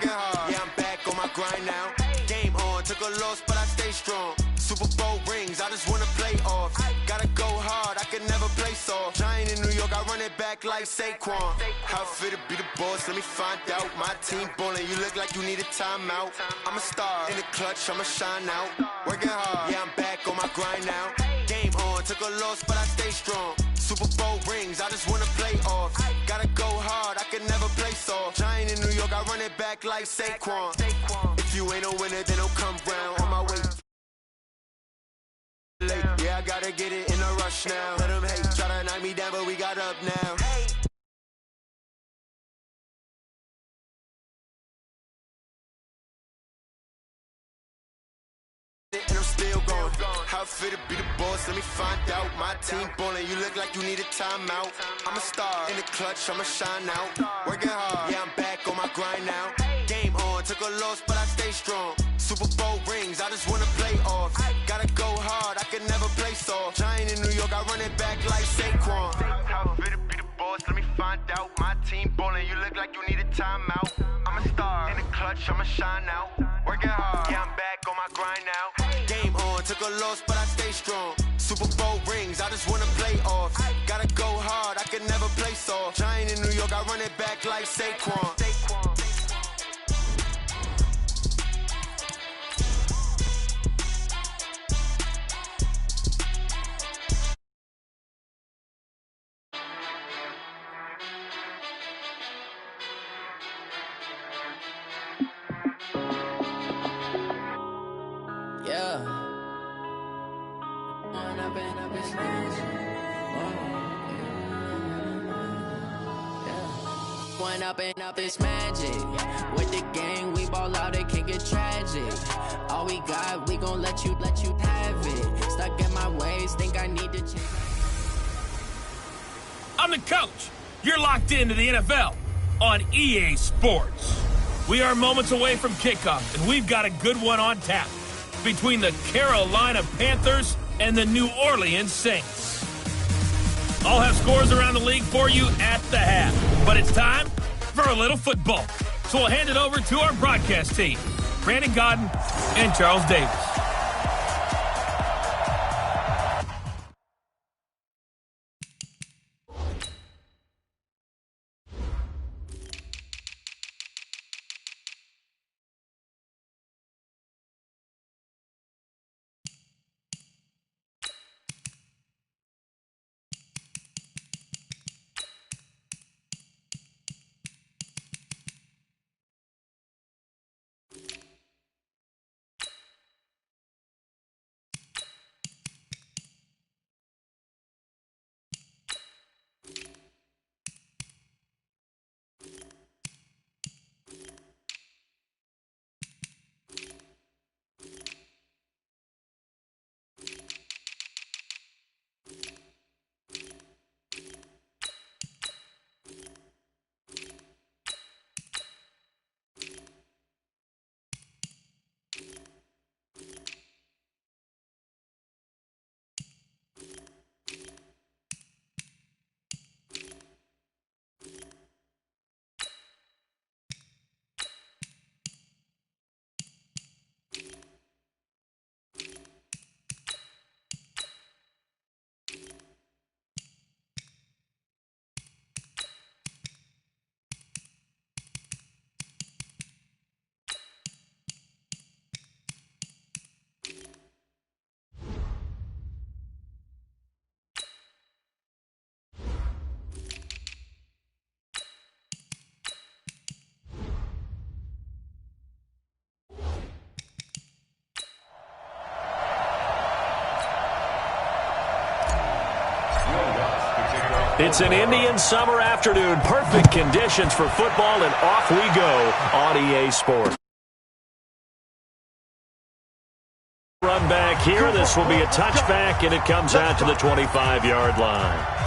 working hard. Yeah, I'm back on my grind now. Game on, took a loss, but I stay strong. Super Bowl rings, I just wanna play off. Gotta go hard, I can never play soft. Giant in New York, I run it back like Saquon. How fit to be the boss, let me find out. My team ballin', you look like you need a timeout. I'm a star, in the clutch, I'ma shine out. Working hard, yeah, I'm back on my grind now. Game on, took a loss, but I stay strong. Super Bowl rings, I just wanna play off. Gotta go hard, I can never play soft. Giant in New York, I run it back like Saquon. If you ain't a winner, then don't come round. On my way late, yeah, I gotta get it in a rush now. Let them hate, try to knock me down, but we got up now. And I'm still going. How fit to be the boss, let me find out. My team ballin', you look like you need a timeout. I'm a star, in the clutch, I'ma shine out. Working hard, yeah, I'm back on my grind now. Game on, took a loss, but I stay strong. Super Bowl rings, I just wanna play off. Gotta go hard, I can never play soft. Giant in New York, I run it back like Saquon. How fit to be the boss, let me find out. My team ballin', you look like you need a timeout. I'm a star, in the clutch, I'ma shine out. Working hard, yeah, I'm back on my grind now. Game on, took a loss, but I stay strong. Super Bowl rings, I just wanna play off. Gotta go hard, I can never play soft. Giant in New York, I run it back like Saquon. Up it's magic. With the gang, we ball out, it can get tragic. All we got, we gon' let you have it. Stuck in my ways, think I need to change. I'm the coach. You're locked into the NFL on EA Sports. We are moments away from kickoff, and we've got a good one on tap between the Carolina Panthers and the New Orleans Saints. I'll have scores around the league for you at the half, but it's time for a little football. So we'll hand it over to our broadcast team, Brandon Godden and Charles Davis. It's an Indian summer afternoon. Perfect conditions for football, and off we go on EA Sports. Run back here. This will be a touchback, and it comes out to the 25-yard line.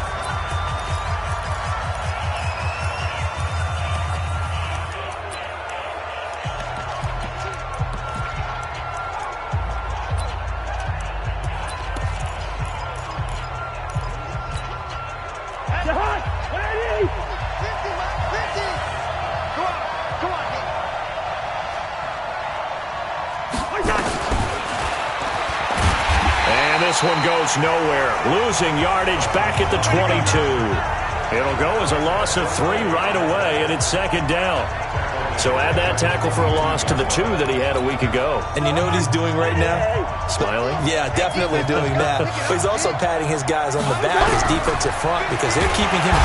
this one goes nowhere. Losing yardage back at the 22. It'll go as a loss of 3 right away, and it's second down. So add that tackle for a loss to the 2 that he had a week ago. And you know what he's doing right now? Smiling? Yeah, definitely doing that. But he's also patting his guys on the back, his defensive front, because they're keeping him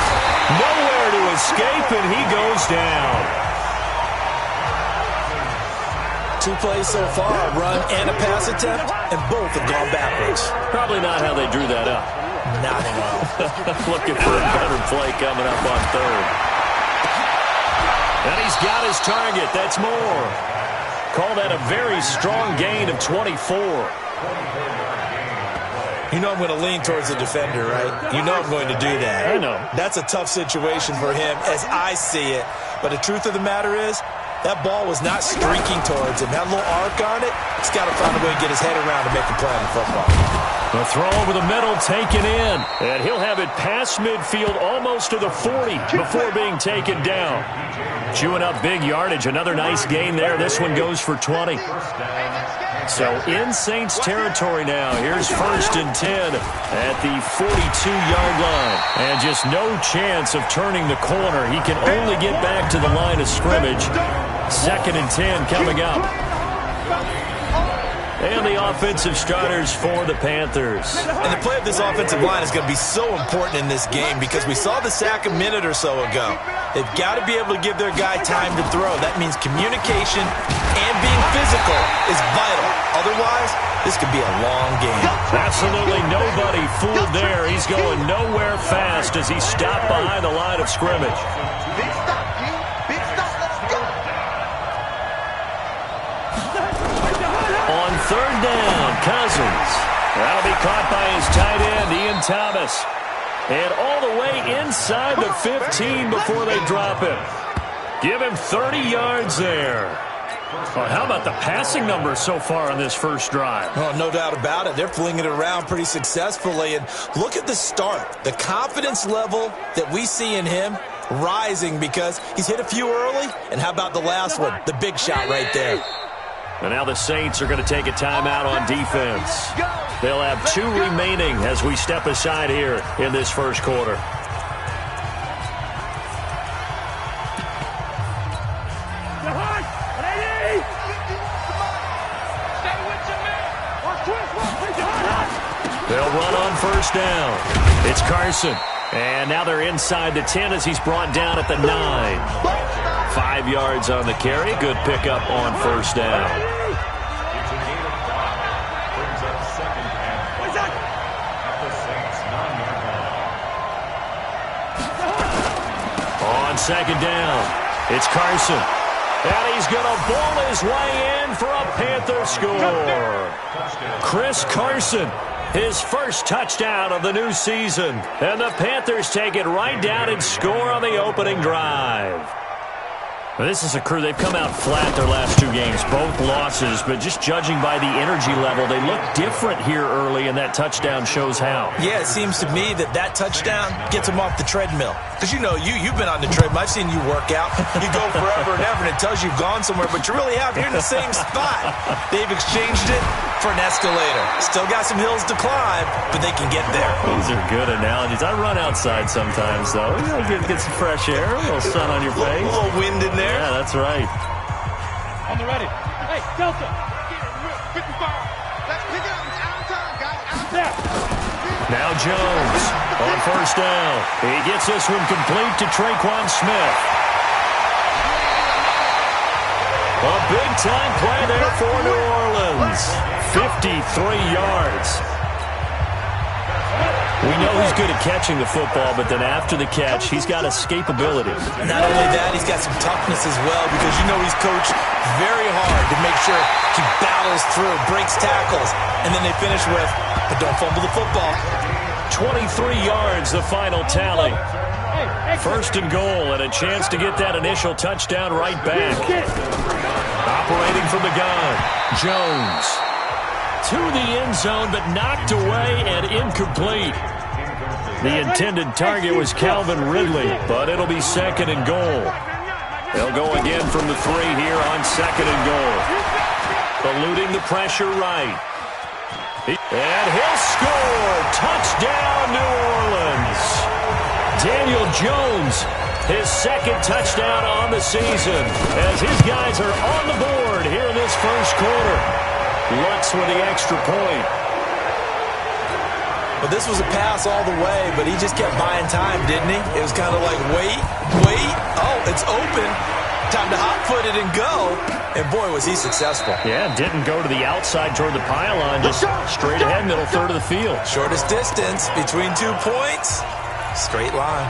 nowhere to escape, and he goes down. 2 plays so far, a run and a pass attempt, and both have gone backwards. Probably not how they drew that up. Not at all. Looking for a better play coming up on third. And he's got his target. That's more. Call that a very strong gain of 24. You know I'm going to lean towards the defender, right? You know I'm going to do that. I know. That's a tough situation for him as I see it. But the truth of the matter is, that ball was not streaking towards him. That little arc on it, he's got to find a way to get his head around to make a play on the football. The throw over the middle taken in. And he'll have it past midfield almost to the 40 before being taken down. Chewing up big yardage. Another nice gain there. This one goes for 20. So in Saints territory now. Here's 1st and 10 at the 42-yard line. And just no chance of turning the corner. He can only get back to the line of scrimmage. 2nd and 10 coming up. And the offensive starters for the Panthers. And the play of this offensive line is going to be so important in this game because we saw the sack a minute or so ago. They've got to be able to give their guy time to throw. That means communication and being physical is vital. Otherwise, this could be a long game. Absolutely nobody fooled there. He's going nowhere fast as he stopped behind the line of scrimmage. On 3rd down, Cousins. That'll be caught by his tight end, Ian Thomas. And all the way inside the 15 before they drop him. Give him 30 yards there. Well, how about the passing numbers so far on this first drive? Oh, no doubt about it. They're flinging it around pretty successfully. And look at the start. The confidence level that we see in him rising because he's hit a few early. And how about the last one? The big shot right there. And now the Saints are going to take a timeout on defense. They'll have 2 remaining as we step aside here in this first quarter. They'll run on 1st down. It's Carson. And now they're inside the 10 as he's brought down at the 9. 5 yards on the carry. Good pickup on 1st down. On 2nd down, it's Carson. And he's going to ball his way in for a Panther score. Chris Carson, his first touchdown of the new season. And the Panthers take it right down and score on the opening drive. This is a crew, they've come out flat their last 2 games, both losses, but just judging by the energy level, they look different here early, and that touchdown shows how. Yeah, it seems to me that touchdown gets them off the treadmill. Because you know, you've been on the treadmill. I've seen you work out. You go forever and ever, and it tells you you've gone somewhere, but you really have. You're in the same spot. They've exchanged it for an escalator. Still got some hills to climb, but they can get there. Those are good analogies. I run outside sometimes, though. You know, get some fresh air, a little sun on your face. A little wind in there. Yeah, that's right. On the ready. Hey, Delta. Get it, 55. Let's pick it up. It's out of time, guys. Out of time. Now Jones on 1st down. He gets this one complete to Traquan Smith. A big-time play there for New Orleans. 53 yards. We know he's good at catching the football, but then after the catch, he's got escapability. Not only that, he's got some toughness as well because you know he's coached very hard to make sure he battles through, breaks tackles, and then they finish with, but don't fumble the football. 23 yards, the final tally. 1st and goal, and a chance to get that initial touchdown right back. Operating from the gun, Jones. To the end zone, but knocked away and incomplete. The intended target was Calvin Ridley, but it'll be 2nd and goal. They'll go again from the 3 here on 2nd and goal. Eluding the pressure right. And he'll score. Touchdown, New Orleans. Daniel Jones, his second touchdown on the season, as his guys are on the board here in this first quarter. Lutz with the extra point. But this was a pass all the way, but he just kept buying time, didn't he? It was kind of like, wait. Oh, it's open. Time to hot-foot it and go. And boy, was he successful. Yeah, didn't go to the outside toward the pylon, just straight ahead, middle third of the field. Shortest distance between 2 points. Straight line.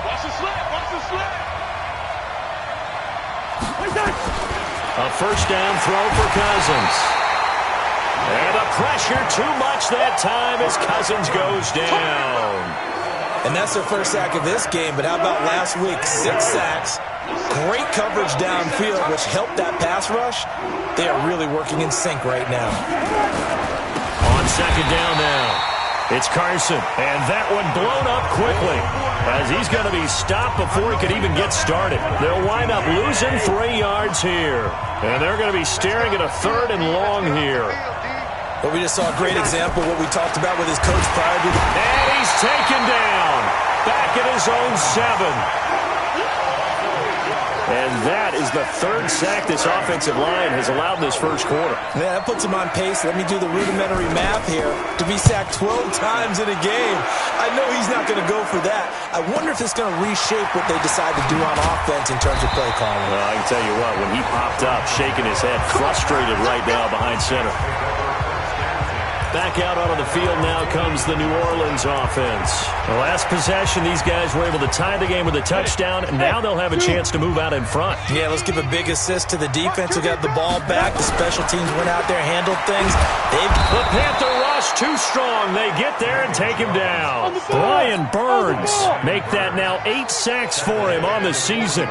Watch the slip. A first down throw for Cousins. And the pressure too much that time as Cousins goes down. And that's their first sack of this game, but how about last week? 6 sacks, great coverage downfield, which helped that pass rush. They are really working in sync right now. On second down now, it's Carson, and that one blown up quickly as he's going to be stopped before he could even get started. They'll wind up losing 3 yards here, and they're going to be staring at a 3rd and long here. But we just saw a great example of what we talked about with his coach prior to. And he's taken down. Back at his own 7. And that is the 3rd sack this offensive line has allowed this first quarter. Yeah, that puts him on pace. Let me do the rudimentary math here. To be sacked 12 times in a game. I know he's not going to go for that. I wonder if it's going to reshape what they decide to do on offense in terms of play calling. Well, I can tell you what, when he popped up, shaking his head, frustrated right now behind center. Back out onto the field now comes the New Orleans offense. The last possession, these guys were able to tie the game with a touchdown, and now they'll have a chance to move out in front. Yeah, let's give a big assist to the defense who got the ball back. The special teams went out there, handled things. The Panther rush too strong. They get there and take him down. Brian Burns make that now 8 sacks for him on the season.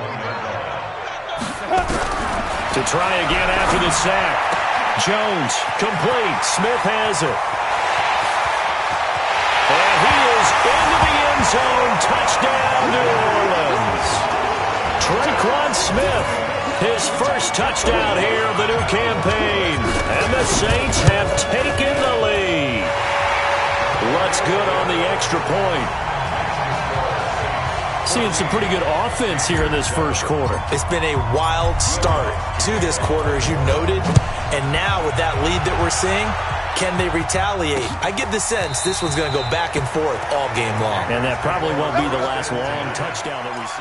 To try again after the sack. Jones, complete. Smith has it. And he is into the end zone. Touchdown, New Orleans. Tre'Quan Smith, his first touchdown here of the new campaign. And the Saints have taken the lead. Lutz good on the extra point. Seeing some pretty good offense here in this first quarter. It's been a wild start to this quarter, as you noted. And now with that lead that we're seeing, can they retaliate? I get the sense this one's going to go back and forth all game long. And that probably won't be the last long touchdown that we see.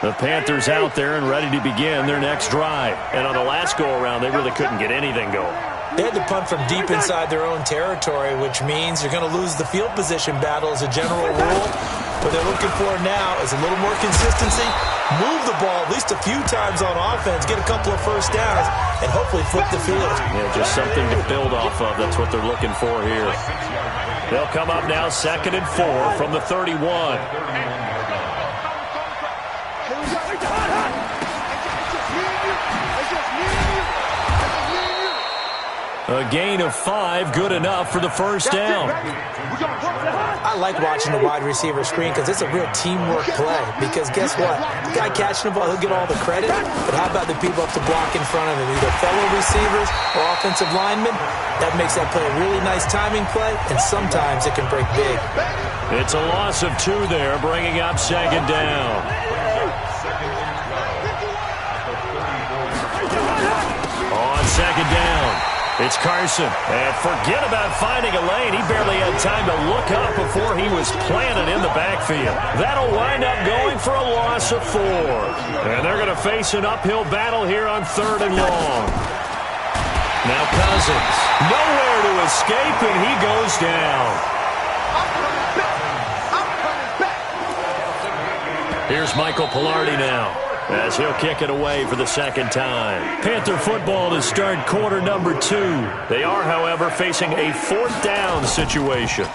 The Panthers out there and ready to begin their next drive. And on the last go-around, they really couldn't get anything going. They had to punt from deep inside their own territory, which means you're going to lose the field position battle as a general rule. What they're looking for now is a little more consistency, move the ball at least a few times on offense, get a couple of first downs, and hopefully flip the field. Yeah, just something to build off of. That's what they're looking for here. They'll come up now 2nd and 4 from the 31. A gain of 5, good enough for the first down. I like watching the wide receiver screen because it's a real teamwork play. Because guess what? The guy catching the ball, he'll get all the credit. But how about the people up to block in front of him? Either fellow receivers or offensive linemen. That makes that play a really nice timing play, and sometimes it can break big. It's a loss of 2 there, bringing up 2nd down. On 2nd down. It's Carson. And forget about finding a lane. He barely had time to look up before he was planted in the backfield. That'll wind up going for a loss of 4. And they're going to face an uphill battle here on 3rd and long. Now Cousins. Nowhere to escape, and he goes down. Here's Michael Pilardi now, as he'll kick it away for the 2nd time. Panther football to start quarter number 2. They are, however, facing a 4th down situation.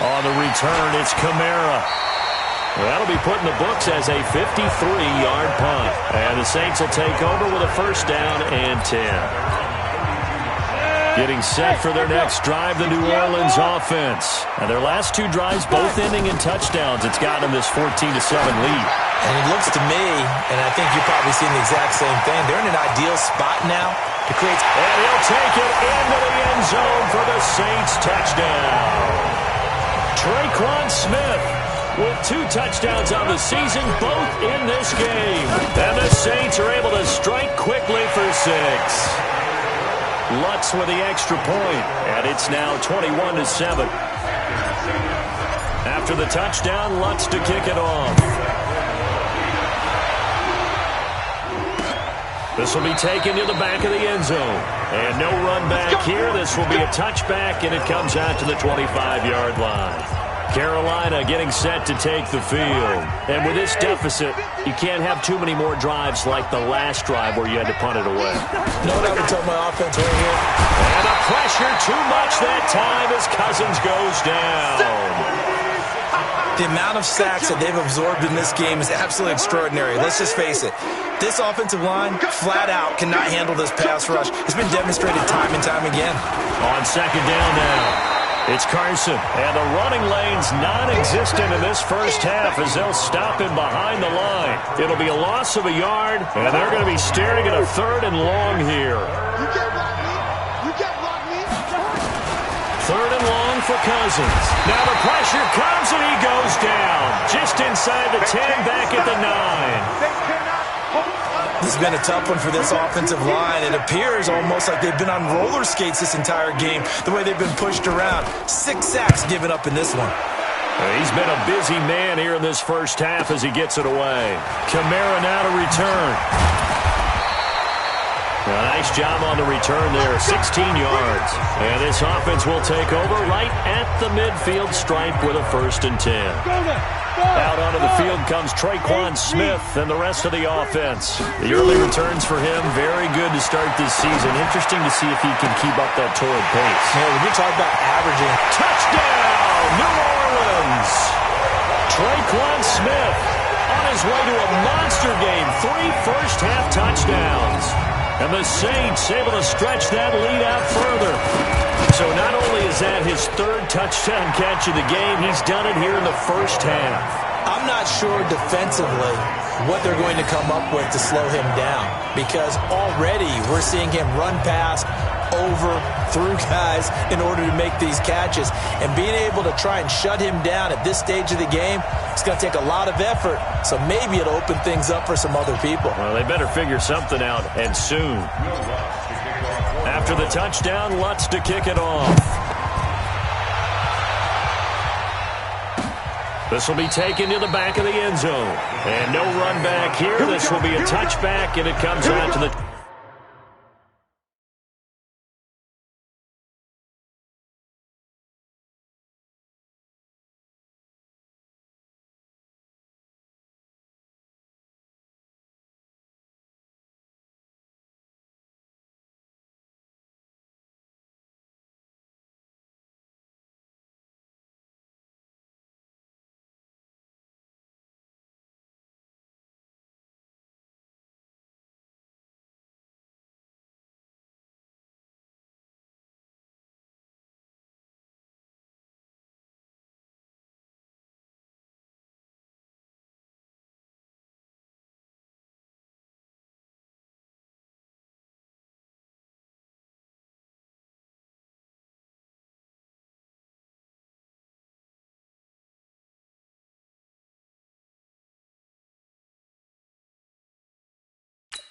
On the return, it's Kamara. That'll be put in the books as a 53-yard punt. And the Saints will take over with a 1st down and 10. getting set for their next drive, the New Orleans offense. And their last two drives both ending in touchdowns. It's got them this 14-7 lead. And it looks to me, and I think you're probably seeing the exact same thing, they're in an ideal spot now to create. And he'll take it into the end zone for the Saints touchdown. Traquan Smith with 2 touchdowns on the season, both in this game. And the Saints are able to strike quickly for 6. Lutz with the extra point, and it's now 21-7. After the touchdown, Lutz to kick it off. This will be taken to the back of the end zone. And no run back here. This will be a touchback, and it comes out to the 25-yard line. Carolina getting set to take the field. And with this deficit, you can't have too many more drives like the last drive where you had to punt it away. No what I would tell my offense right here? And the pressure too much that time as Cousins goes down. The amount of sacks that they've absorbed in this game is absolutely extraordinary. Let's just face it. This offensive line, flat out, cannot handle this pass rush. It's been demonstrated time and time again. On second down now. It's Carson, and the running lane's non-existent in this first half as they'll stop him behind the line. It'll be a loss of a yard, and they're going to be staring at a 3rd and long here. You can't block me. You can't block me. 3rd and long for Cousins. Now the pressure comes, and he goes down. Just inside the 10, back at the 9. They cannot hold us. This has been a tough one for this offensive line. It appears almost like they've been on roller skates this entire game, the way they've been pushed around. 6 sacks given up in this one. He's been a busy man here in this first half as he gets it away. Kamara now to return. A nice job on the return there, 16 yards. And this offense will take over right at the midfield stripe with a 1st and 10. Out onto the field comes Traquan Smith and the rest of the offense. The early returns for him, very good to start this season. Interesting to see if he can keep up that torrid pace. Yeah, when you talk about averaging. Touchdown, New Orleans! Traquan Smith on his way to a monster game. 3 first-half touchdowns. And the Saints able to stretch that lead out further. So not only is that his 3rd touchdown catch of the game, he's done it here in the first half. I'm not sure defensively what they're going to come up with to slow him down, because already we're seeing him run past, over, through guys in order to make these catches. And being able to try and shut him down at this stage of the game, it's going to take a lot of effort. So maybe it'll open things up for some other people. Well, they better figure something out, and soon. After the touchdown, Lutz to kick it off. This will be taken to the back of the end zone. And no run back here. This will be a touchback, and it comes out to the...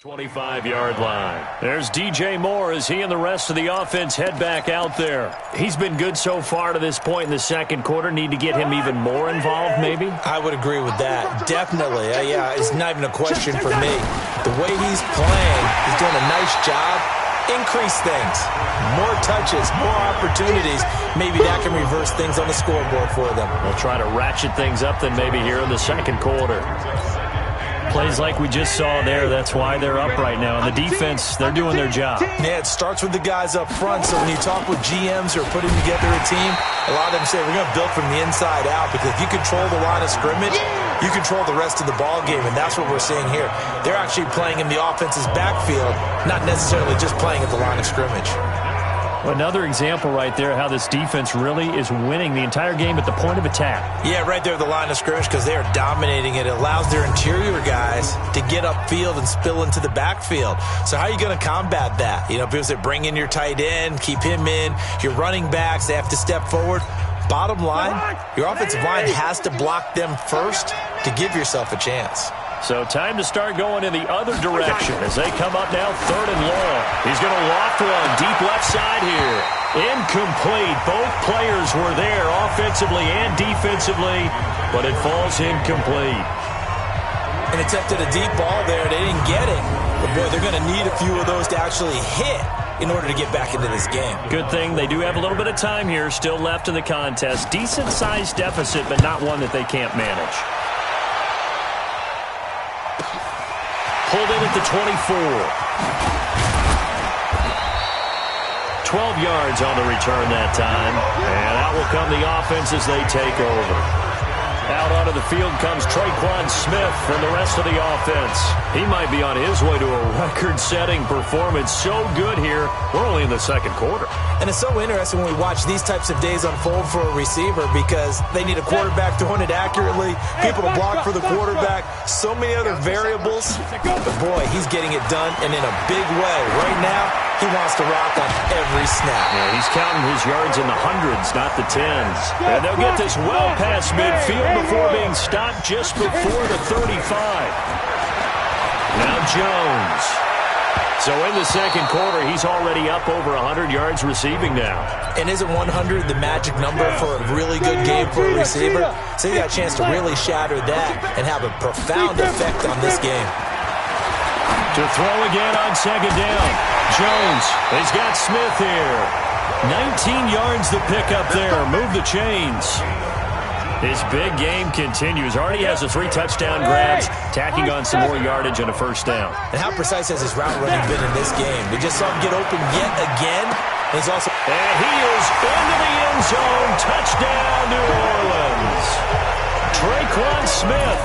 ...25-yard line. There's DJ Moore as he and the rest of the offense head back out there. He's been good so far to this point in the second quarter. Need to get him even more involved, maybe? I would agree with that. Definitely. Yeah, it's not even a question for me. The way he's playing, he's doing a nice job. Increase things. More touches, more opportunities. Maybe that can reverse things on the scoreboard for them. We'll try to ratchet things up then maybe here in the second quarter. Plays like we just saw there, that's why they're up right now. And the defense, they're doing their job. Yeah, it starts with the guys up front. So when you talk with GMs who are putting together a team, a lot of them say we're going to build from the inside out, because if you control the line of scrimmage, you control the rest of the ball game, and that's what we're seeing here. They're actually playing in the offense's backfield, not necessarily just playing at the line of scrimmage. Another example right there how this defense really is winning the entire game at the point of attack. Yeah, right there at the line of scrimmage because they are dominating it. It allows their interior guys to get upfield and spill into the backfield. So how are you going to combat that? You know, people say bring in your tight end, keep him in. Your running backs, they have to step forward. Bottom line, your offensive line has to block them first to give yourself a chance. So time to start going in the other direction as they come up now 3rd and long. He's going to loft one deep left side here. Incomplete. Both players were there offensively and defensively, but it falls incomplete. An attempt at a deep ball there. They didn't get it. But, boy, they're going to need a few of those to actually hit in order to get back into this game. Good thing they do have a little bit of time here still left in the contest. Decent-sized deficit, but not one that they can't manage. Pulled in at the 24. 12 yards on the return that time. And out will come the offense as they take over. Out onto the field comes Traquan Smith from the rest of the offense. He might be on his way to a record-setting performance. So good here. We're only in the second quarter. And it's so interesting when we watch these types of days unfold for a receiver because they need a quarterback throwing it accurately, people to block for the quarterback, so many other variables. But, boy, he's getting it done and in a big way. Right now, he wants to rock on every snap. Yeah, he's counting his yards in the hundreds, not the tens. And they'll get this well past midfield before being stopped just before the 35. Now Jones. So in the second quarter, he's already up over 100 yards receiving now. And isn't 100 the magic number for a really good game for a receiver? So he got a chance to really shatter that and have a profound effect on this game. To throw again on second down. Jones, he's got Smith here. 19 yards the pickup there. Move the chains. His big game continues. Already has the 3 touchdown grabs, tacking on some more yardage and a first down. And how precise has his route running been in this game? We just saw him get open yet again. And he's also... And he is into the end zone. Touchdown, New Orleans. Traquan Smith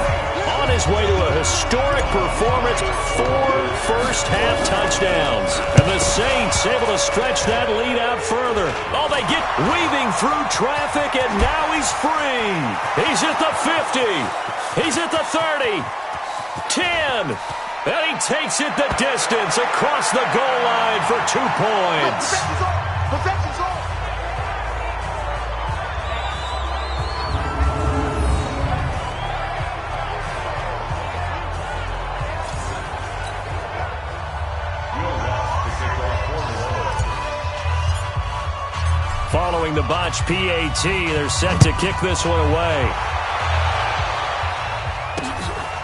on his way to a historic performance. 4 first-half touchdowns. And the Saints able to stretch that lead out further. Oh, they get weaving through traffic, and now he's free. He's at the 50. He's at the 30. 10. And he takes it the distance across the goal line for 2 points. Perfection's on. Following the botch PAT, they're set to kick this one away.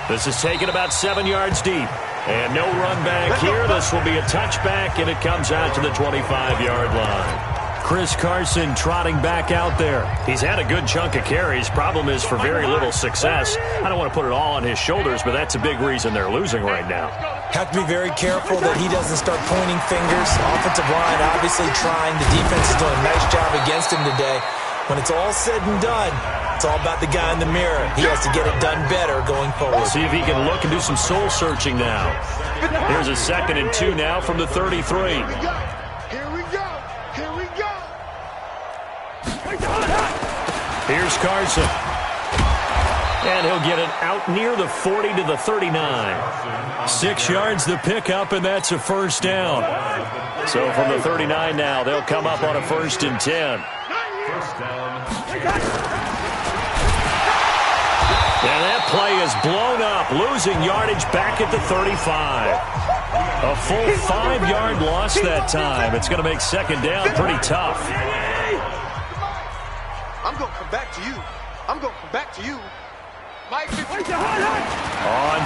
This is taken about 7 yards deep. And no run back here. This will be a touchback, and it comes out to the 25-yard line. Chris Carson trotting back out there. He's had a good chunk of carries. Problem is for very little success. I don't want to put it all on his shoulders, but that's a big reason they're losing right now. Have to be very careful that he doesn't start pointing fingers. Offensive line obviously trying. The defense is doing a nice job against him today. When it's all said and done, it's all about the guy in the mirror. He has to get it done better going forward. See if he can look and do some soul searching now. Here's a 2nd and 2 now from the 33. Here we go. Here we go. Here's Carson. And he'll get it out near the 40 to the 39. 6 yards the pickup, and that's a first down. So from the 39 now, they'll come up on a 1st and 10. And that play is blown up, losing yardage back at the 35. A full 5-yard loss that time. It's going to make second down pretty tough. I'm going to come back to you. I'm going to come back to you. On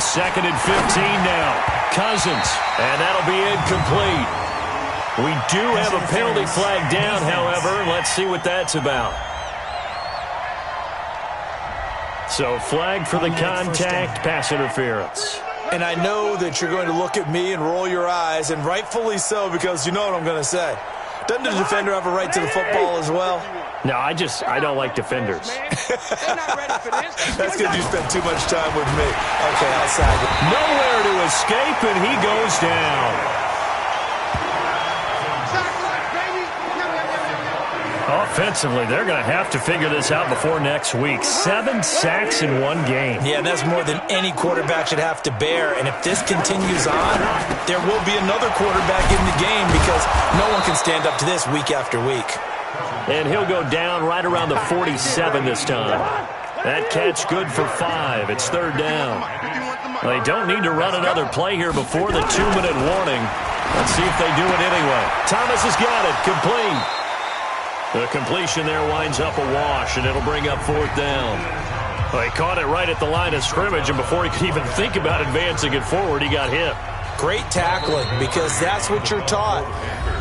2nd and 15 now. Cousins. And that'll be incomplete. We do have a penalty flag down, however. Let's see what that's about. So flag for the contact, pass interference. And I know that you're going to look at me and roll your eyes, and rightfully so, because you know what I'm going to say. Doesn't the defender have a right to the football as well? No, I don't like defenders. That's because you spent too much time with me. Okay, outside. Nowhere to escape, and he goes down. Offensively, they're going to have to figure this out before next week. 7 sacks in one game. Yeah, that's more than any quarterback should have to bear. And if this continues on, there will be another quarterback in the game because no one can stand up to this week after week. And he'll go down right around the 47 this time. That catch good for 5. It's 3rd down. Well, they don't need to run another play here before the 2-minute warning. Let's see if they do it anyway. Thomas has got it. Complete. The completion there winds up a wash, and it'll bring up 4th down. Well, he caught it right at the line of scrimmage, and before he could even think about advancing it forward, he got hit. Great tackling, because that's what you're taught.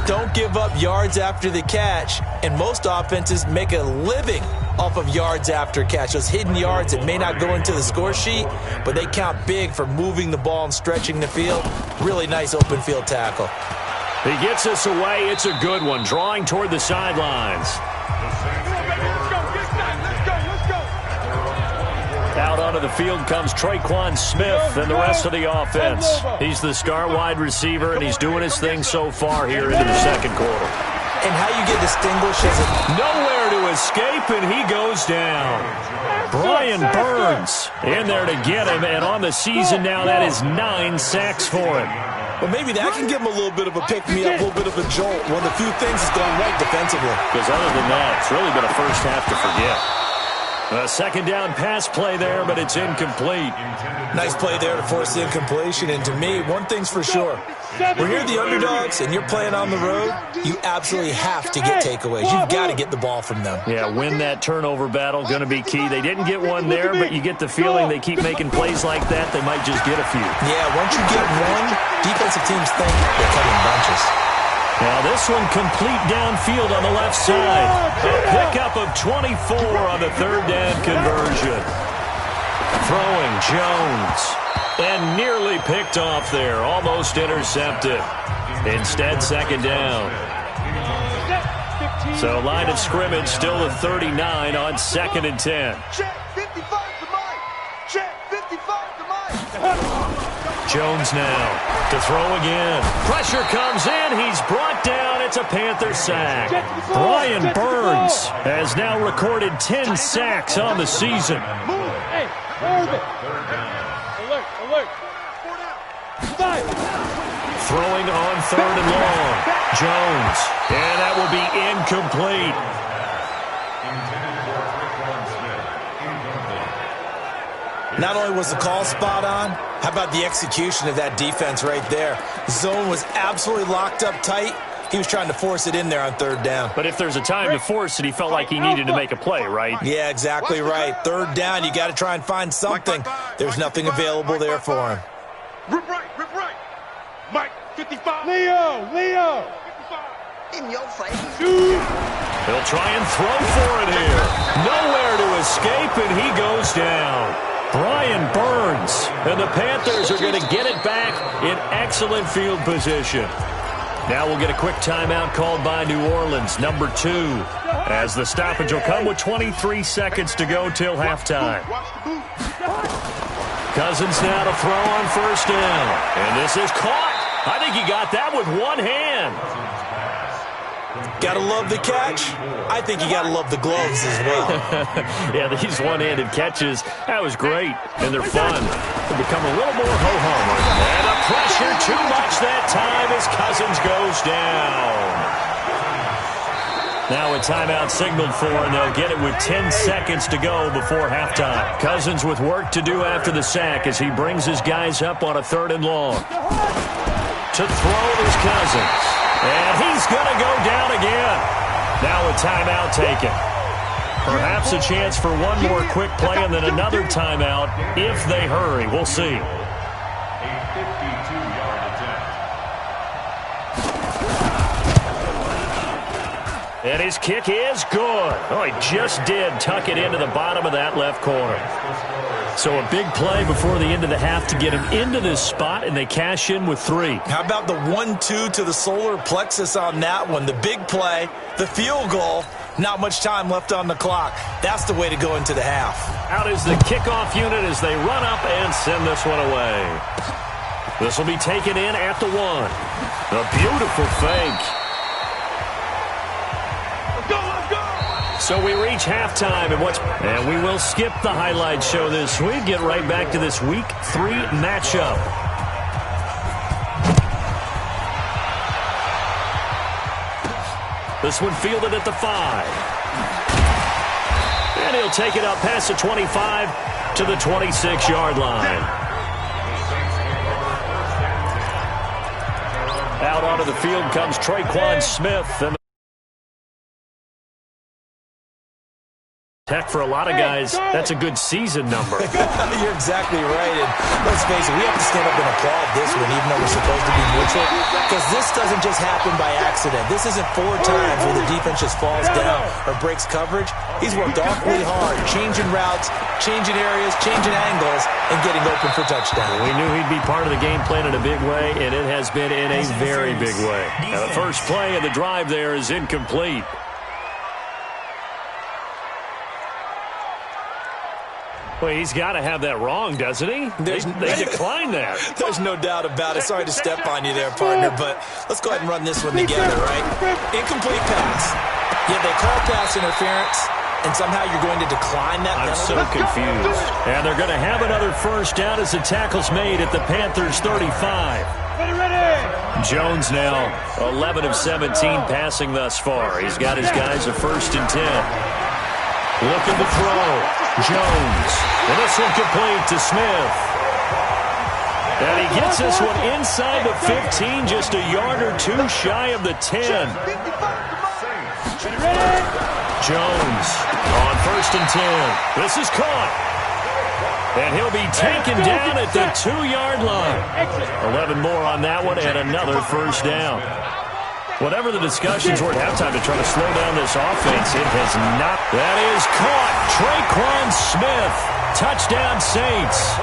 Don't give up yards after the catch, and most offenses make a living off of yards after catch. Those hidden yards that may not go into the score sheet, but they count big for moving the ball and stretching the field. Really nice open field tackle. He gets us away. It's a good one, drawing toward the sidelines. Out onto the field comes Traquan Smith and the rest of the offense. He's the star wide receiver, and he's doing his thing so far here into the second quarter. And how you get distinguished is nowhere to escape, and he goes down. Brian Burns in there to get him, and on the season now, that is 9 sacks for him. Well, maybe that can give him a little bit of a pick-me-up, a little bit of a jolt. One of the few things that's gone right defensively. Because other than that, it's really been a first half to forget. A 2nd down pass play there, but it's incomplete. Nice play there to force the incompletion. And to me, one thing's for sure. When you're the underdogs and you're playing on the road, you absolutely have to get takeaways. You've got to get the ball from them. Yeah, win that turnover battle, going to be key. They didn't get one there, but you get the feeling they keep making plays like that, they might just get a few. Yeah, once you get one, defensive teams think they're coming in bunches. Now this one complete downfield on the left side. A pickup of 24 on the 3rd down conversion. Throwing Jones. And nearly picked off there. Almost intercepted. Instead, 2nd down. So line of scrimmage still the 39 on 2nd and 10. Check 55 to Mike. Check 55 to Mike. Jones now to throw again. Pressure comes in. He's brought down. It's a Panther sack. Brian Burns has now recorded 10 sacks on the season. Move. Hey, Irvin. Alert. 4 down. 5. Throwing on 3rd and long. Jones. And that will be incomplete. Not only was the call spot on, how about the execution of that defense right there? Zone was absolutely locked up tight. He was trying to force it in there on 3rd down. But if there's a time to force it, he felt like he needed to make a play, right? Yeah, exactly right. 3rd down, you got to try and find something. There's nothing available there for him. Rip right. Mike, 55. Leo. 55. In your face. He'll try and throw for it here. Nowhere to escape, and he goes down. Brian Burns, and the Panthers are going to get it back in excellent field position. Now we'll get a quick timeout called by New Orleans, number 2, as the stoppage will come with 23 seconds to go till halftime. Cousins now to throw on 1st down, and this is caught. I think he got that with one hand. Gotta love the catch. I think you gotta love the gloves as well. Yeah, these one-handed catches, that was great, and they're fun. They become a little more ho-hum. And the pressure too much that time as Cousins goes down. Now a timeout signaled for, and they'll get it with 10 seconds to go before halftime. Cousins with work to do after the sack as he brings his guys up on a 3rd and long. To throw is Cousins. And he's going to go down again. Now a timeout taken. Perhaps a chance for one more quick play and then another timeout if they hurry. We'll see. And his kick is good. Oh, he just did tuck it into the bottom of that left corner. So a big play before the end of the half to get him into this spot, and they cash in with 3. How about the 1-2 to the solar plexus on that one? The big play, the field goal, not much time left on the clock. That's the way to go into the half. Out is the kickoff unit as they run up and send this one away. This will be taken in at the 1. A beautiful fake. Let's go. So we reach halftime, and we will skip the highlight show this week. Get right back to this Week 3 matchup. This one fielded at the 5. And he'll take it up past the 25 to the 26-yard line. Out onto the field comes Traquan Smith. And heck, for a lot of guys, that's a good season number. You're exactly right. And let's face it, we have to stand up and applaud this one, even though we're supposed to be neutral, because this doesn't just happen by accident. This isn't 4 times where the defense just falls down or breaks coverage. He's worked awfully hard, changing routes, changing areas, changing angles, and getting open for touchdown. We knew he'd be part of the game plan in a big way, and it has been in a very big way. Now, the first play of the drive there is incomplete. Well, he's got to have that wrong, doesn't he? They declined that. There's no doubt about it. Sorry to step on you there, partner, but let's go ahead and run this one together, right? Incomplete pass. Yeah, they call pass interference, and somehow you're going to decline that penalty. I'm so confused. And they're going to have another first down as the tackle's made at the Panthers' 35. Jones now 11 of 17 passing thus far. He's got his guys a 1st and 10. Looking to throw. Jones. And this one complete to Smith. And he gets this one inside the 15, just a yard or 2 shy of the 10. Jones on 1st and 10. This is caught. And he'll be taken down at the 2-yard line. 11 more on that one and another first down. Whatever the discussions were at halftime to try to slow down this offense, it has not. That is caught. Traquan Smith. Touchdown Saints.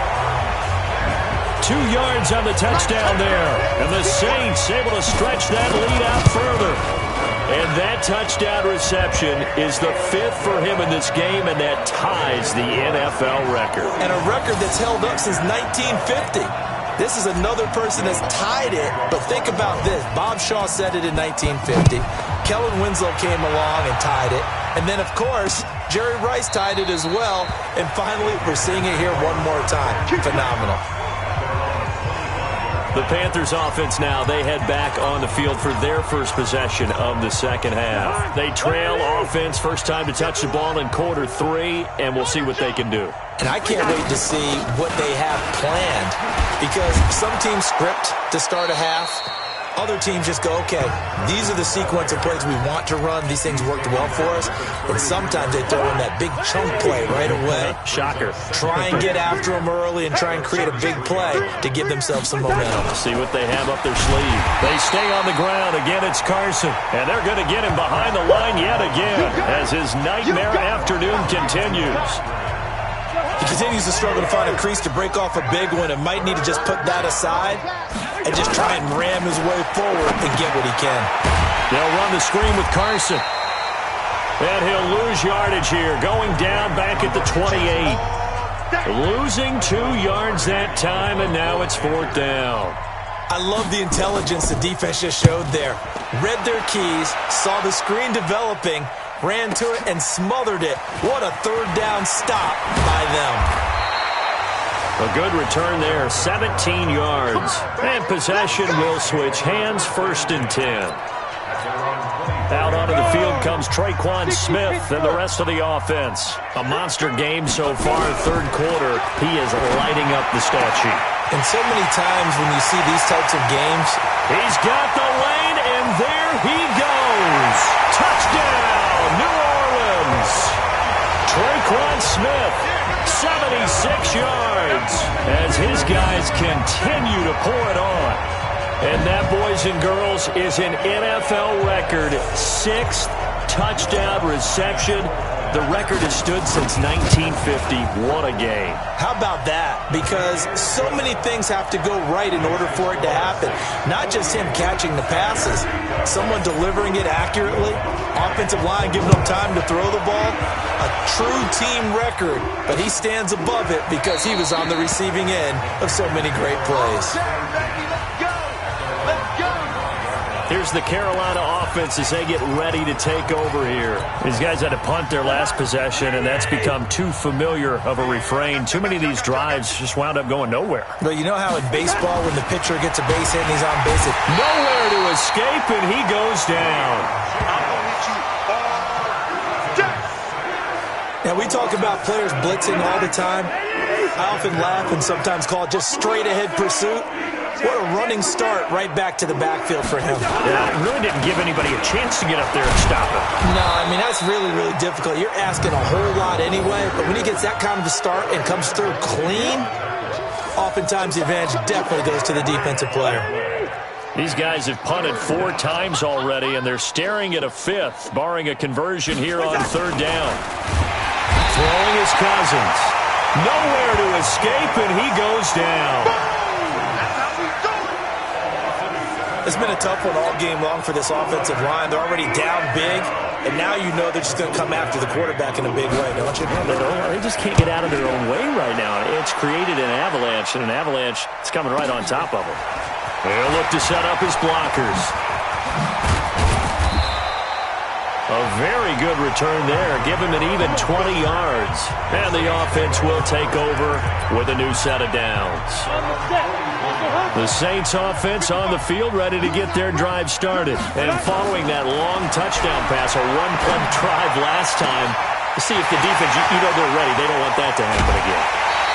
2 yards on the touchdown there. And the Saints able to stretch that lead out further. And that touchdown reception is the 5th for him in this game, and that ties the NFL record. And a record that's held up since 1950. This is another person that's tied it, but think about this. Bob Shaw said it in 1950. Kellen Winslow came along and tied it. And then, of course, Jerry Rice tied it as well. And finally, we're seeing it here one more time. Phenomenal. The Panthers offense now, they head back on the field for their first possession of the second half. They trail offense, first time to touch the ball in quarter 3, and we'll see what they can do. And I can't wait to see what they have planned, because some teams script to start a half. Other teams just go, okay, these are the sequence of plays we want to run. These things worked well for us. And sometimes they throw in that big chunk play right away. Shocker. Try and get after them early and try and create a big play to give themselves some momentum. See what they have up their sleeve. They stay on the ground. Again, it's Carson. And they're going to get him behind the line yet again as his nightmare afternoon continues. He continues to struggle to find a crease to break off a big one and might need to just put that aside and just try and ram his way forward and get what he can. They'll run the screen with Carson. And he'll lose yardage here, going down back at the 28. Losing 2 yards that time, and now it's 4th down. I love the intelligence the defense just showed there. Read their keys, saw the screen developing, ran to it and smothered it. What a 3rd down stop by them. A good return there, 17 yards. And possession will switch hands, 1st and 10. Out onto the field comes Traquan Smith and the rest of the offense. A monster game so far, 3rd quarter. He is lighting up the stat sheet. And so many times when you see these types of games, he's got the lane, and there he goes. Touchdown, New Orleans. Traquan Smith, 76 yards, as his guys continue to pour it on. And that, boys and girls, is an NFL record 6th touchdown reception. The record has stood since 1950. What a game. How about that? Because so many things have to go right in order for it to happen. Not just him catching the passes, someone delivering it accurately, offensive line giving him time to throw the ball. A true team record, but he stands above it because he was on the receiving end of so many great plays. Here's the Carolina offense as they get ready to take over here. These guys had to punt their last possession, and that's become too familiar of a refrain. Too many of these drives just wound up going nowhere. Well, you know how in baseball when the pitcher gets a base hit and he's on base, nowhere to escape, and he goes down. Now, we talk about players blitzing all the time. I often laugh and sometimes call it just straight-ahead pursuit. What a running start right back to the backfield for him. Yeah, it really didn't give anybody a chance to get up there and stop him. No, I mean, that's really, really difficult. You're asking a whole lot anyway, but when he gets that kind of a start and comes through clean, oftentimes the advantage definitely goes to the defensive player. These guys have punted 4 times already, and they're staring at a 5th, barring a conversion here on 3rd down. Throwing is Cousins. Nowhere to escape, and he goes down. It's been a tough one all game long for this offensive line. They're already down big, and now you know they're just going to come after the quarterback in a big way, don't you? They just can't get out of their own way right now. It's created an avalanche, and an avalanche is coming right on top of them. They'll look to set up his blockers. A very good return there. Give him an even 20 yards. And the offense will take over with a new set of downs. The Saints offense on the field ready to get their drive started. And following that long touchdown pass, a one-play drive last time, to see if the defense, you know they're ready. They don't want that to happen again.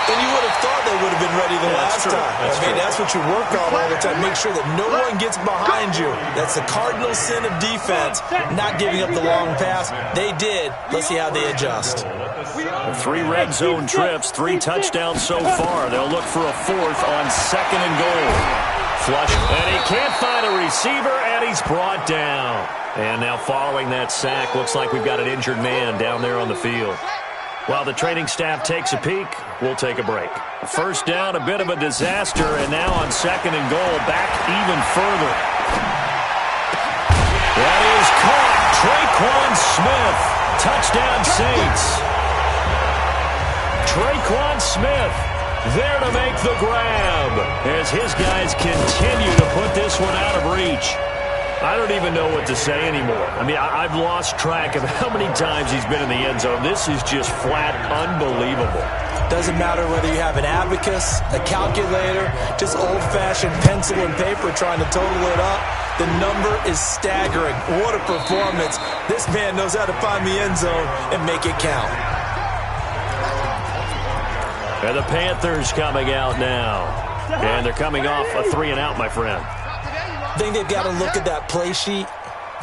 And you would have thought they would have been ready the last time. That's what you work on all the time. Make sure that no one gets behind you. That's the cardinal sin of defense, not giving up the long pass. They did. Let's see how they adjust. 3 red zone trips, 3 touchdowns so far. They'll look for a 4th on 2nd and goal. Flush, and he can't find a receiver, and he's brought down. And now following that sack, looks like we've got an injured man down there on the field. While the training staff takes a peek, we'll take a break. 1st down, a bit of a disaster, and now on 2nd and goal, back even further. That is caught. Traquan Smith. Touchdown Saints. Traquan Smith there to make the grab as his guys continue to put this one out of reach. I don't even know what to say anymore. I mean, I've lost track of how many times he's been in the end zone. This is just flat unbelievable. Doesn't matter whether you have an abacus, a calculator, just old-fashioned pencil and paper trying to total it up. The number is staggering. What a performance. This man knows how to find the end zone and make it count. And the Panthers coming out now. And they're coming off a 3-and-out, my friend. I think they've got to look at that play sheet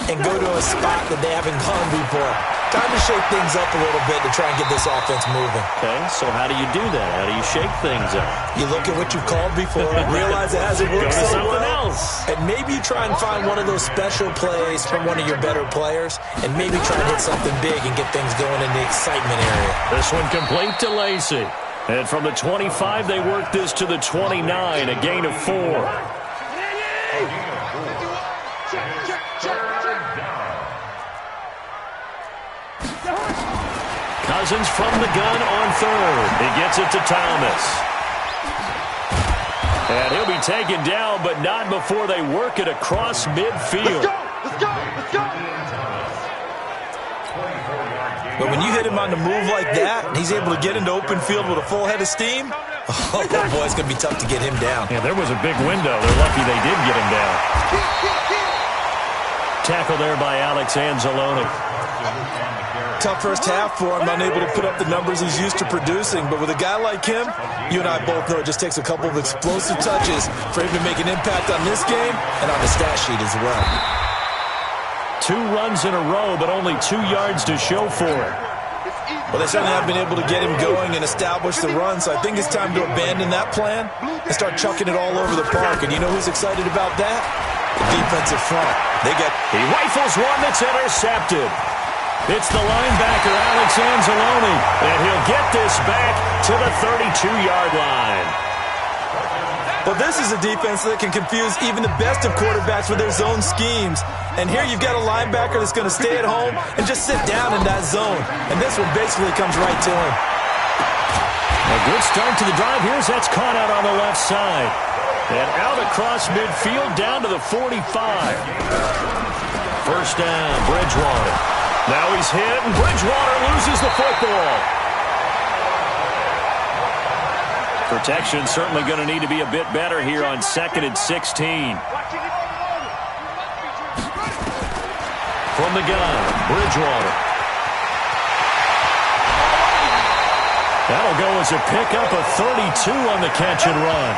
and go to a spot that they haven't gone before. Time to shake things up a little bit to try and get this offense moving. Okay, so how do you do that? How do you shake things up? You look at what you've called before, realize it hasn't worked so well, and maybe you try and find one of those special plays from one of your better players, and maybe try and hit something big and get things going in the excitement area. This one complete to Lacy. And from the 25, they work this to the 29, a gain of 4. Cousins from the gun on 3rd. He gets it to Thomas. And he'll be taken down, but not before they work it across midfield. Let's go! But when you hit him on the move like that, and he's able to get into open field with a full head of steam, oh boy, it's going to be tough to get him down. Yeah, there was a big window. They're lucky they did get him down. Tackle there by Alex Anzalone. Tough first half for him, unable to put up the numbers he's used to producing. But with a guy like him, you and I both know it just takes a couple of explosive touches for him to make an impact on this game and on the stat sheet as well. 2 runs in a row, but only 2 yards to show for it. Well, they certainly have been able to get him going and establish the run, so I think it's time to abandon that plan and start chucking it all over the park. And you know who's excited about that? The defensive front. He rifles one that's intercepted. It's the linebacker, Alex Anzalone, and he'll get this back to the 32-yard line. Well, this is a defense that can confuse even the best of quarterbacks with their zone schemes. And here you've got a linebacker that's going to stay at home and just sit down in that zone. And this one basically comes right to him. A good start to the drive. That's caught out on the left side. And out across midfield down to the 45. First down, Bridgewater. Now he's hit, and Bridgewater loses the football. Protection certainly going to need to be a bit better here on 2nd and 16. From the gun, Bridgewater. That'll go as a pickup of 32 on the catch and run.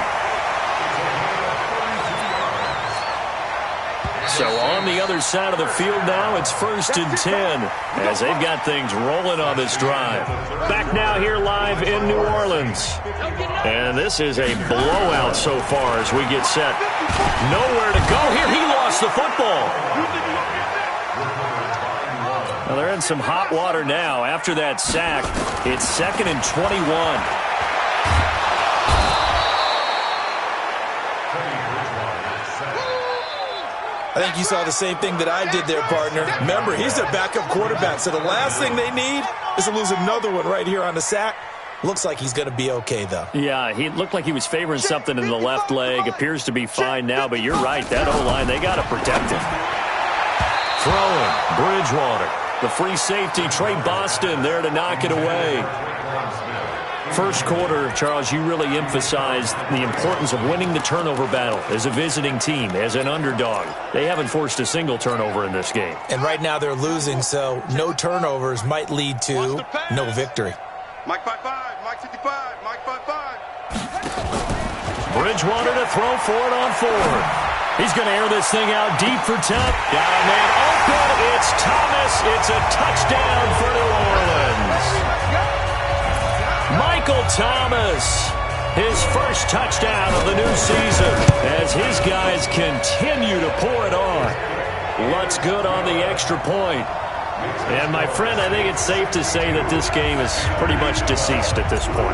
So on the other side of the field now, it's 1st and 10 as they've got things rolling on this drive. Back now here live in New Orleans. And this is a blowout so far as we get set. Nowhere to go here. He lost the football. Well, they're in some hot water now. After that sack, it's 2nd and 21. I think you saw the same thing that I did there, partner. Remember, he's their backup quarterback, so the last thing they need is to lose another one right here on the sack. Looks like he's going to be okay, though. Yeah, he looked like he was favoring something in the left leg. Appears to be fine now, but you're right. That O-line, they got to protect him. Throwing, Bridgewater. The free safety, Trey Boston, there to knock it away. First quarter, Charles, you really emphasized the importance of winning the turnover battle as a visiting team, as an underdog. They haven't forced a single turnover in this game. And right now they're losing, so no turnovers might lead to no victory. Mike 5-5, Mike 55, Mike 5-5. Bridgewater to throw for it on 4th. He's going to air this thing out deep for Tuck. Got a man open. It's Thomas. It's a touchdown for New Orleans. Michael Thomas, his first touchdown of the new season as his guys continue to pour it on. Lutz good on the extra point. And, my friend, I think it's safe to say that this game is pretty much deceased at this point.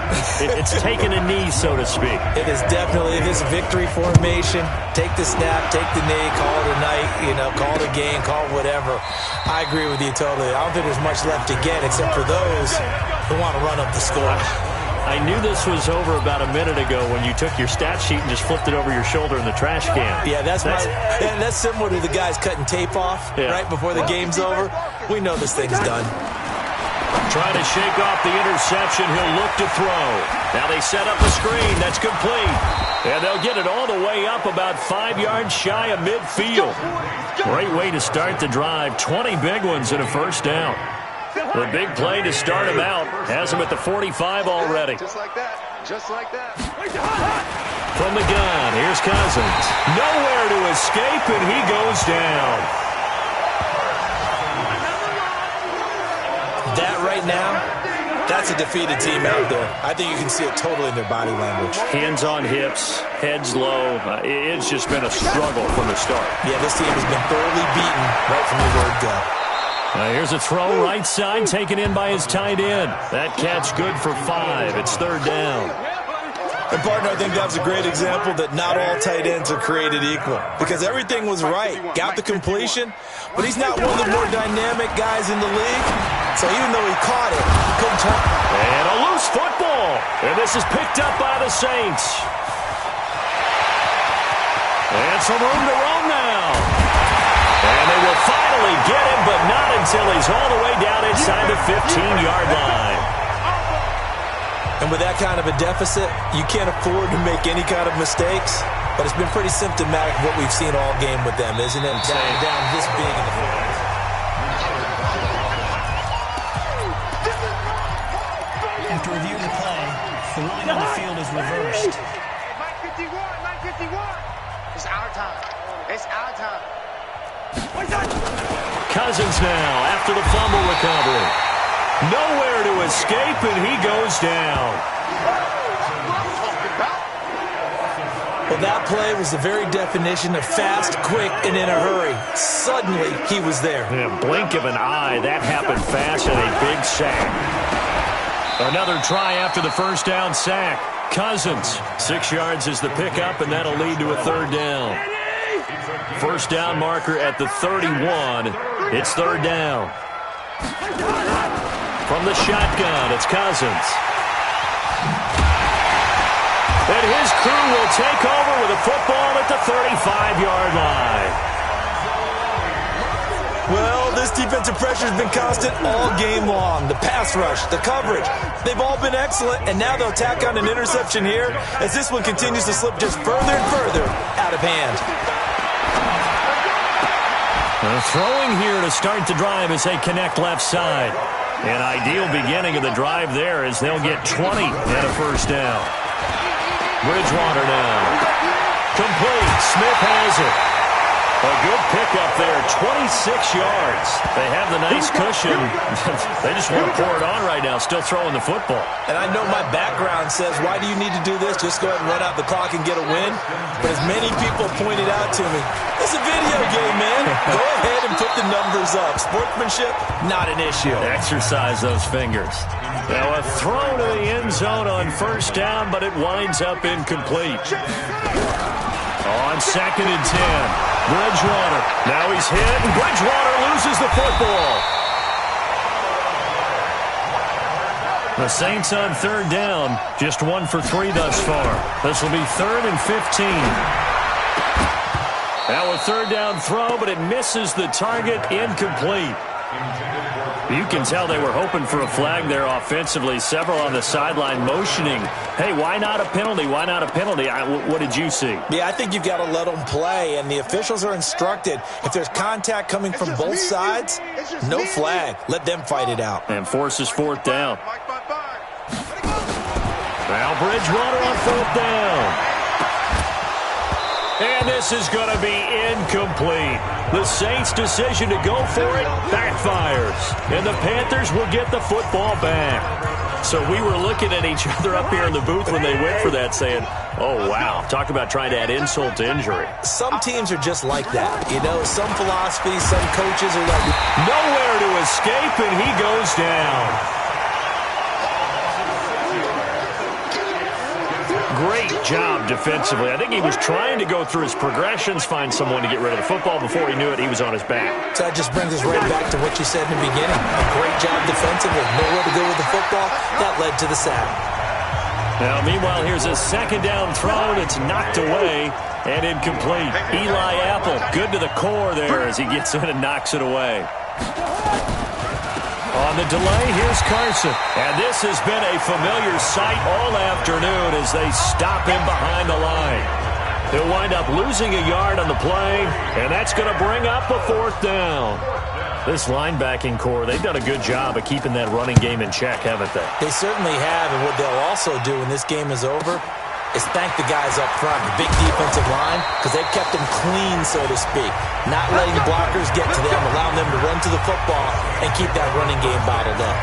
It's taken a knee, so to speak. It is definitely this victory formation. Take the snap, take the knee, call it a night, call it a game, call it whatever. I agree with you totally. I don't think there's much left to get except for those who want to run up the score. I knew this was over about a minute ago when you took your stat sheet and just flipped it over your shoulder in the trash can. Yeah, that's similar to the guys cutting tape off right before the game's over. We know this thing's done. Trying to shake off the interception. He'll look to throw. Now they set up a screen. That's complete. And they'll get it all the way up about 5 yards shy of midfield. Great way to start the drive. 20 big ones and a first down. The big play to start him out. Has him at the 45 already. Just like that. Just like that. From the gun, here's Cousins. Nowhere to escape, and he goes down. That right now, that's a defeated team out there. I think you can see it totally in their body language. Hands on hips, heads low. It's just been a struggle from the start. Yeah, this team has been thoroughly beaten right from the word go. Here's a throw right side taken in by his tight end. That catch good for 5. It's 3rd down. And, partner, I think that's a great example that not all tight ends are created equal. Because everything was right. Got the completion, but he's not one of the more dynamic guys in the league. So even though he caught it, he couldn't turn. And a loose football. And this is picked up by the Saints. And some room to roam now. And they will finally get him, but not until he's all the way down inside the 15-yard line. And with that kind of a deficit, you can't afford to make any kind of mistakes. But it's been pretty symptomatic of what we've seen all game with them, isn't it? Down this big in the field. After reviewing the play, the ruling on the field is reversed. Mike 51, Mike 51. It's our time. It's our time. Cousins now after the fumble recovery. Nowhere to escape, and he goes down. Well, that play was the very definition of fast, quick, and in a hurry. Suddenly, he was there. In a blink of an eye, that happened fast, and a big sack. Another try after the first down sack. Cousins, 6 yards is the pickup, and that'll lead to a 3rd down. First down marker at the 31. It's 3rd down. From the shotgun, it's Cousins. And his crew will take over with a football at the 35-yard line. Well, this defensive pressure has been constant all game long. The pass rush, the coverage, they've all been excellent, and now they'll tack on an interception here as this one continues to slip just further and further out of hand. Throwing here to start the drive as they connect left side. An ideal beginning of the drive there as they'll get 20 and a first down. Bridgewater now. Complete. Smith has it. A good pickup there, 26 yards. They have the nice cushion. They just want to pour it on right now, still throwing the football. And I know my background says, why do you need to do this? Just go ahead and run out the clock and get a win. But as many people pointed out to me, it's a video game, man. Go ahead and put the numbers up. Sportsmanship, not an issue. Exercise those fingers. Now a throw to the end zone on first down, but it winds up incomplete. On 2nd and 10. Bridgewater. Now he's hit, and Bridgewater loses the football. The Saints on 3rd down, just 1 for 3 thus far. This will be 3rd and 15. Now a 3rd down throw, but it misses the target, incomplete. You can tell they were hoping for a flag there offensively. Several on the sideline motioning, hey, why not a penalty? Why not a penalty? What did you see? Yeah, I think you've got to let them play, and the officials are instructed. If there's contact coming from both sides, no flag. Let them fight it out. And forces 4th down. Now Bridgewater on 4th down. And this is going to be incomplete. The Saints' decision to go for it backfires. And the Panthers will get the football back. So we were looking at each other up here in the booth when they went for that saying, oh, wow, talk about trying to add insult to injury. Some teams are just like that. You know, some philosophies, some coaches are like, nowhere to escape, and he goes down. Great job defensively. I think he was trying to go through his progressions, find someone to get rid of the football. Before he knew it, he was on his back. So that just brings us right back to what you said in the beginning. A great job defensively. Nowhere to go with the football. That led to the sack. Now, meanwhile, here's a 2nd down throw that's knocked away and incomplete. Eli Apple, good to the core there as he gets in and knocks it away. On the delay, here's Carson. And this has been a familiar sight all afternoon as they stop him behind the line. He'll wind up losing a yard on the play, and that's going to bring up a 4th down. This linebacking core, they've done a good job of keeping that running game in check, haven't they? They certainly have, and what they'll also do when this game is over is thank the guys up front, the big defensive line, because they've kept them clean, so to speak. Not letting the blockers get to them, allowing them to run to the football and keep that running game bottled up.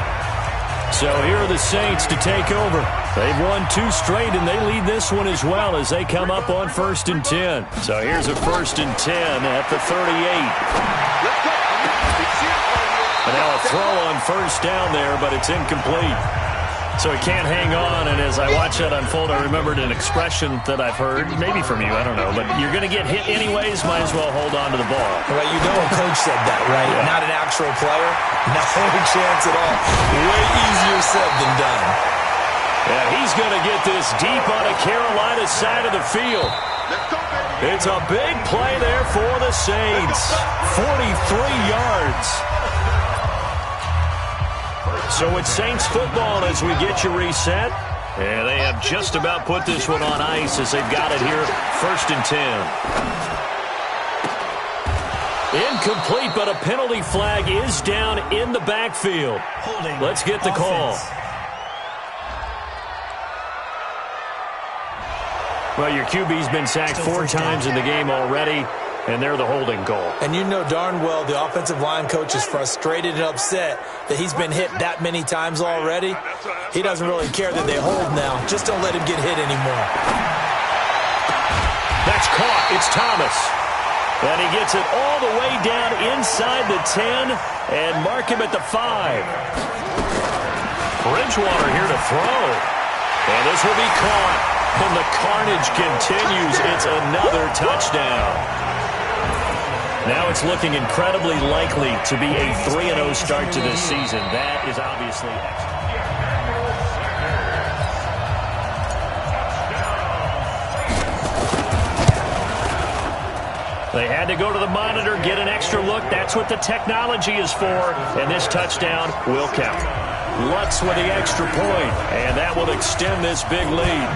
So here are the Saints to take over. They've won 2 straight, and they lead this one as well as they come up on 1st and 10. So here's a 1st and 10 at the 38. And now a throw on 1st down there, but it's incomplete. So he can't hang on, and as I watch that unfold, I remembered an expression that I've heard, maybe from you, I don't know, but you're going to get hit anyways, might as well hold on to the ball. Well, you know a coach said that, right? Yeah. Not an actual player? No chance at all. Way easier said than done. Yeah, he's going to get this deep on a Carolina side of the field. It's a big play there for the Saints. 43 yards. So it's Saints football as we get you reset. And they have just about put this one on ice as they've got it here. 1st and 10. Incomplete, but a penalty flag is down in the backfield. Let's get the call. Well, your QB's been sacked 4 times in the game already, and they're the holding call. And you know darn well the offensive line coach is frustrated and upset that he's been hit that many times already. He doesn't really care that they hold now. Just don't let him get hit anymore. That's caught. It's Thomas. And he gets it all the way down inside the 10 and mark him at the 5. Bridgewater here to throw. And this will be caught. And the carnage continues. It's another touchdown. Now it's looking incredibly likely to be a 3-0 start to this season. That is obviously excellent. They had to go to the monitor, get an extra look. That's what the technology is for. And this touchdown will count. Lutz with the extra point, and that will extend this big lead.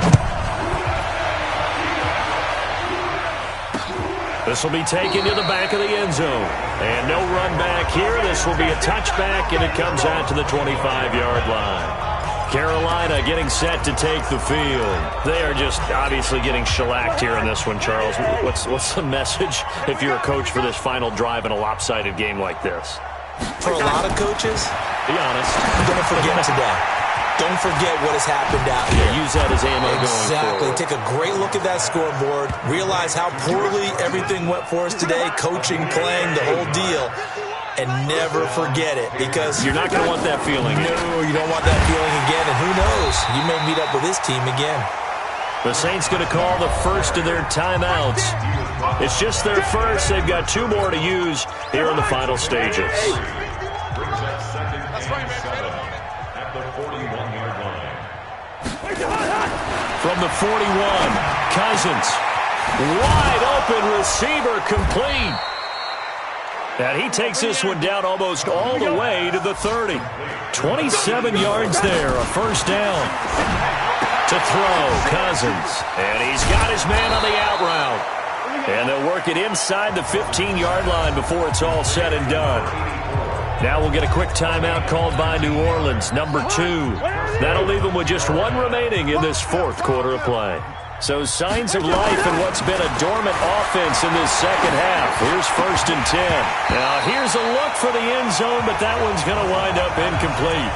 This will be taken to the back of the end zone. And no run back here. This will be a touchback, and it comes out to the 25-yard line. Carolina getting set to take the field. They are just obviously getting shellacked here in this one, Charles. What's the message if you're a coach for this final drive in a lopsided game like this? For a lot of coaches, be honest, don't forget today. Don't forget what has happened out here. Use that as ammo going forward. Exactly. Take a great look at that scoreboard. Realize how poorly everything went for us today. Coaching, playing, the whole deal. And never forget it, because you're not going to want that feeling. No, you don't want that feeling again. And who knows? You may meet up with this team again. The Saints going to call the first of their timeouts. It's just their first. They've got 2 more to use here in the final stages. From the 41, Cousins. Wide open receiver, complete. And he takes this one down almost all the way to the 30. 27 yards there, a first down. To throw, Cousins. And he's got his man on the out route. And they'll work it inside the 15-yard line before it's all said and done. Now we'll get a quick timeout called by New Orleans, number 2. That'll leave them with just 1 remaining in this 4th quarter of play. So signs of life in what's been a dormant offense in this second half. Here's 1st and 10. Now here's a look for the end zone, but that one's going to wind up incomplete.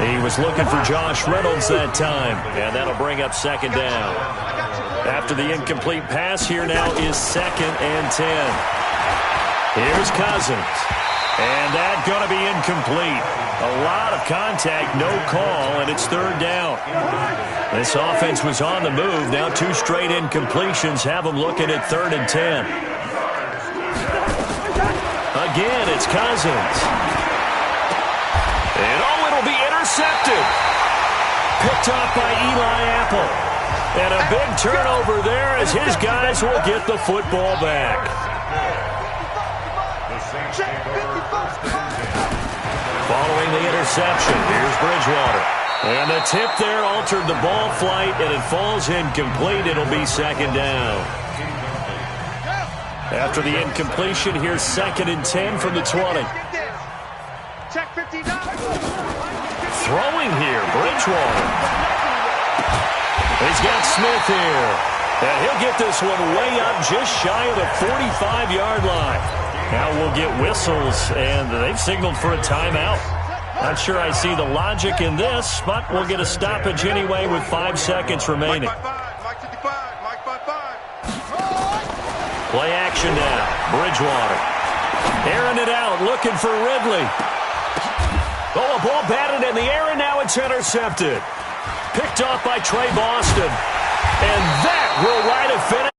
He was looking for Josh Reynolds that time, and that'll bring up 2nd down. After the incomplete pass, here now is 2nd and 10. Here's Cousins. And that's going to be incomplete. A lot of contact, no call, and it's 3rd down. This offense was on the move. Now 2 straight incompletions have them looking at 3rd and 10. Again, it's Cousins. And it'll be intercepted. Picked off by Eli Apple. And a big turnover there as his guys will get the football back. Following the interception, here's Bridgewater. And the tip there altered the ball flight, and it falls incomplete. It'll be 2nd down. After the incompletion, here's 2nd and 10 from the 20. Throwing here, Bridgewater. He's got Smith here. And he'll get this one way up just shy of the 45-yard line. Now we'll get whistles, and they've signaled for a timeout. Not sure I see the logic in this, but we'll get a stoppage anyway with 5 seconds remaining. Play action now. Bridgewater. Airing it out, looking for Ridley. Oh, a ball batted in the air, and now it's intercepted. Picked off by Trey Boston. And that will write a finish.